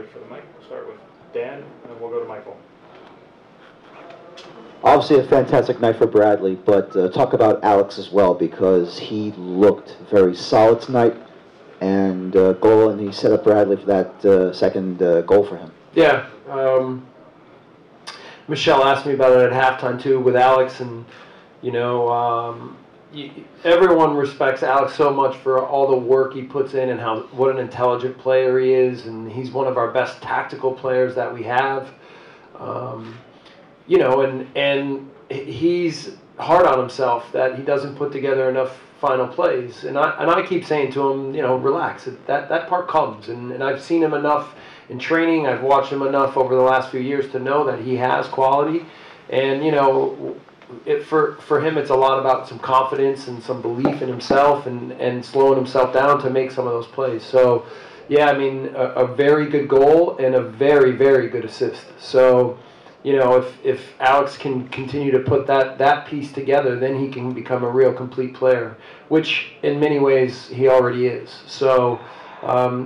wait for the mic. We'll start with Dan, and then we'll go to Michael. Obviously a fantastic night for Bradley, but talk about Alex as well, because he looked very solid tonight, and he set up Bradley for that second goal for him. Yeah. Michelle asked me about it at halftime too with Alex, and everyone respects Alex so much for all the work he puts in and what an intelligent player he is, and he's one of our best tactical players that we have. And he's hard on himself that he doesn't put together enough final plays, and I keep saying to him, relax. That part comes, and I've seen him enough in training. I've watched him enough over the last few years to know that he has quality, and for him it's a lot about some confidence and some belief in himself and slowing himself down to make some of those plays. So yeah, I mean, a very good goal and a very, very good assist. So if Alex can continue to put that piece together, then he can become a real complete player, which in many ways he already is. So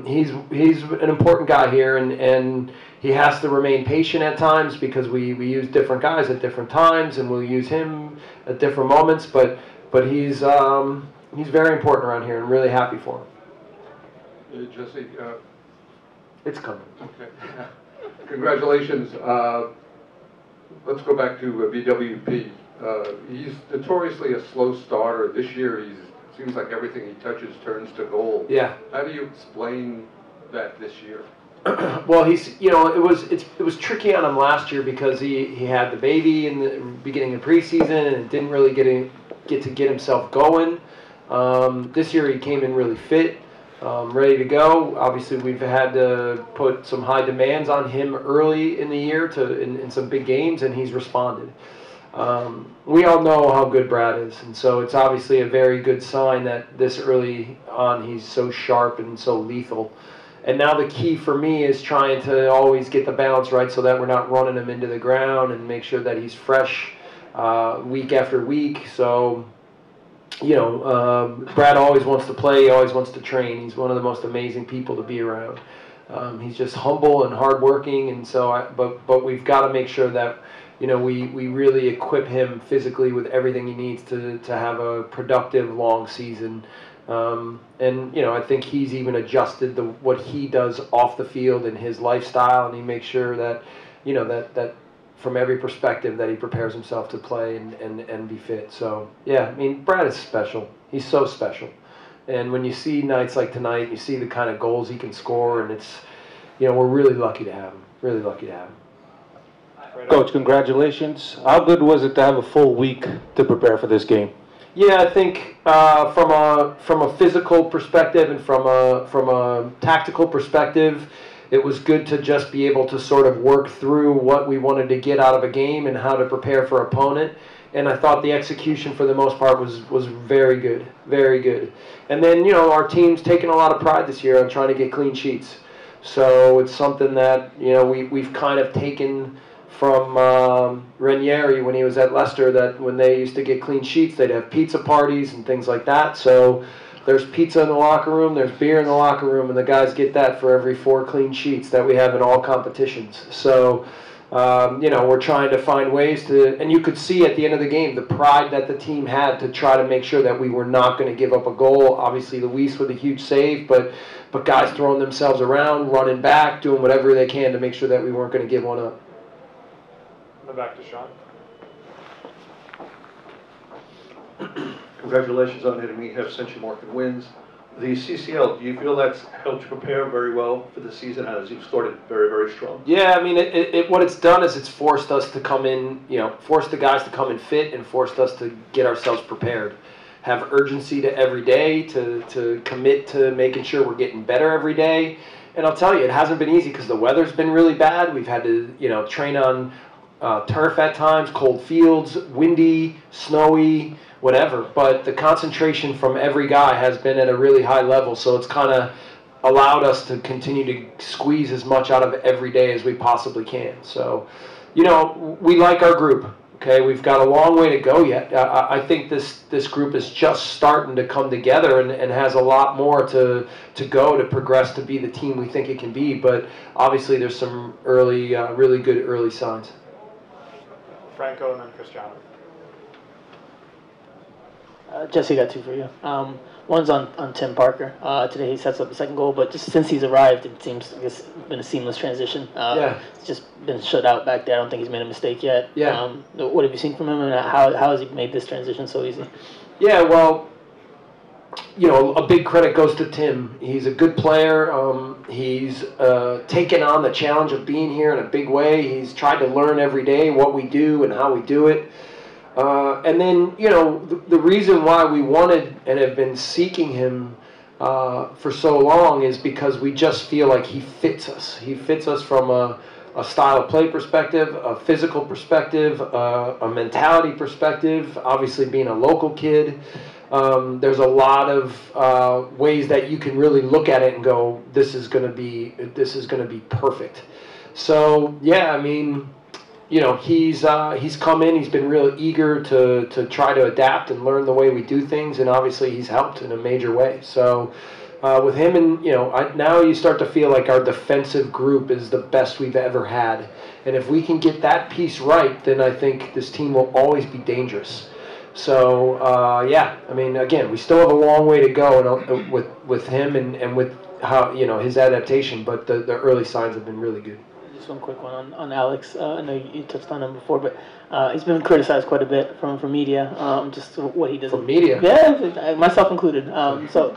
he's an important guy here, and he has to remain patient at times because we use different guys at different times, and we'll use him at different moments. But he's very important around here, and really happy for him. Jesse, it's coming. Okay. Congratulations. Let's go back to BWP. He's notoriously a slow starter. This year, seems like everything he touches turns to gold. Yeah. How do you explain that this year? Well, it was tricky on him last year because he had the baby in the beginning of preseason and didn't really get himself going. This year he came in really fit, ready to go. Obviously, we've had to put some high demands on him early in the year in some big games, and he's responded. We all know how good Brad is, and so it's obviously a very good sign that this early on he's so sharp and so lethal. And now the key for me is trying to always get the balance right so that we're not running him into the ground, and make sure that he's fresh week after week. So, Brad always wants to play, he always wants to train. He's one of the most amazing people to be around. He's just humble and hardworking, and so but we've got to make sure that we really equip him physically with everything he needs to have a productive long season. I think he's even adjusted what he does off the field in his lifestyle, and he makes sure that that from every perspective that he prepares himself to play and be fit. So yeah, I mean, Brad is special. He's so special, and when you see nights like tonight, you see the kind of goals he can score, and it's we're really lucky to have him. Really lucky to have him. Coach, congratulations. How good was it to have a full week to prepare for this game? Yeah, I think from a physical perspective and from a tactical perspective, it was good to just be able to sort of work through what we wanted to get out of a game and how to prepare for opponent. And I thought the execution for the most part was very good, very good. And then our team's taken a lot of pride this year on trying to get clean sheets. So it's something that we've kind of taken from Ranieri when he was at Leicester, that when they used to get clean sheets, they'd have pizza parties and things like that. So there's pizza in the locker room, there's beer in the locker room, and the guys get that for every 4 clean sheets that we have in all competitions. So, we're trying to find ways to, and you could see at the end of the game the pride that the team had to try to make sure that we were not going to give up a goal. Obviously, Luis with a huge save, but guys throwing themselves around, running back, doing whatever they can to make sure that we weren't going to give one up. Back to Sean. Congratulations on hitting me. Have sent you more wins. The CCL, do you feel that's helped you prepare very well for the season as you've started very, very strong? Yeah, I mean, what it's done is it's forced us to come in, forced the guys to come in fit and forced us to get ourselves prepared. Have urgency to every day, to commit to making sure we're getting better every day. And I'll tell you, it hasn't been easy because the weather's been really bad. We've had to, train on turf at times, cold fields, windy, snowy, whatever. But the concentration from every guy has been at a really high level, so it's kind of allowed us to continue to squeeze as much out of every day as we possibly can. So, we like our group. Okay, we've got a long way to go yet. I think this group is just starting to come together and has a lot more to go to progress to be the team we think it can be. But obviously, there's some early, really good early signs. Franco and then Cristiano. Jesse, got two for you. One's on Tim Parker. Today he sets up the second goal, but just since he's arrived, it seems it's been a seamless transition. Yeah. It's just been shut out back there. I don't think he's made a mistake yet. Yeah. What have you seen from him, and how has he made this transition so easy? Yeah, well, you know, a big credit goes to Tim. He's a good player. He's taken on the challenge of being here in a big way. He's tried to learn every day what we do and how we do it. And then, you know, the reason why we wanted and have been seeking him for so long is because we just feel like he fits us. He fits us from a style of play perspective, a physical perspective, a mentality perspective, obviously being a local kid. There's a lot of ways that you can really look at it and go, this is going to be perfect. So, yeah, I mean, you know, he's come in. He's been really eager to try to adapt and learn the way we do things, and obviously he's helped in a major way. So with him, and you know, now you start to feel like our defensive group is the best we've ever had. And if we can get that piece right, then I think this team will always be dangerous. So yeah, I mean, again, we still have a long way to go with him and with how, you know, his adaptation. But the early signs have been really good. Just one quick one on Alex. I know you touched on him before, but he's been criticized quite a bit from media. Just what he does. From media? Yeah, myself included. So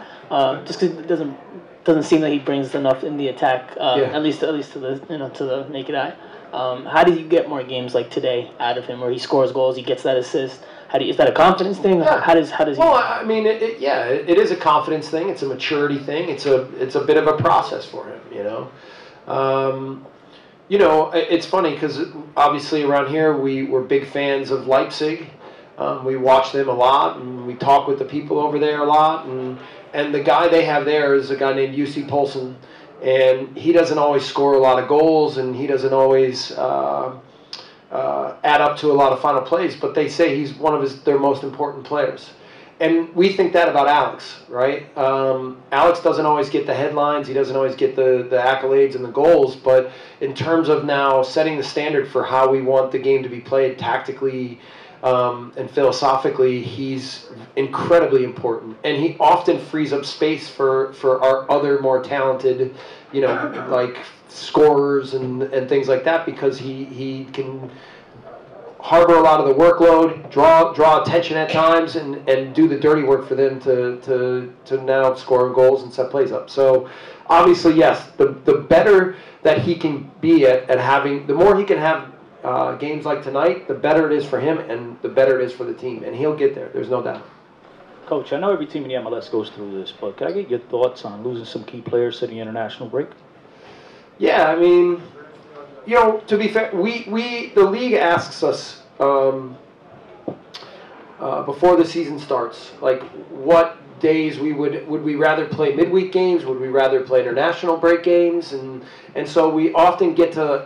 just 'cause it doesn't seem that he brings enough in the attack. At least to the to the naked eye. How do you get more games like today out of him, where he scores goals, he gets that assist? Is that a confidence thing? Yeah. How does he? Well, I mean, it is a confidence thing. It's a maturity thing. It's a bit of a process for him, you know. You know, it's funny because obviously around here we're big fans of Leipzig. We watch them a lot, and we talk with the people over there a lot. And the guy they have there is a guy named Jussi Poulsen, and he doesn't always score a lot of goals, and he doesn't always add up to a lot of final plays. But they say he's one of their most important players. And we think that about Alex, right? Alex doesn't always get the headlines. He doesn't always get the accolades and the goals. But in terms of now setting the standard for how we want the game to be played tactically and philosophically, he's incredibly important. And he often frees up space for our other more talented, you know, like scorers and things like that, because he can harbor a lot of the workload, draw attention at times, and do the dirty work for them to now score goals and set plays up. So obviously, yes, the better that he can be at having, the more he can have games like tonight, the better it is for him and the better it is for the team. And he'll get there, there's no doubt. Coach, I know every team in the MLS goes through this, but can I get your thoughts on losing some key players to the international break? Yeah, I mean, you know, to be fair, the league asks us before the season starts, like, what days would we rather play midweek games? Would we rather play international break games? And so we often get to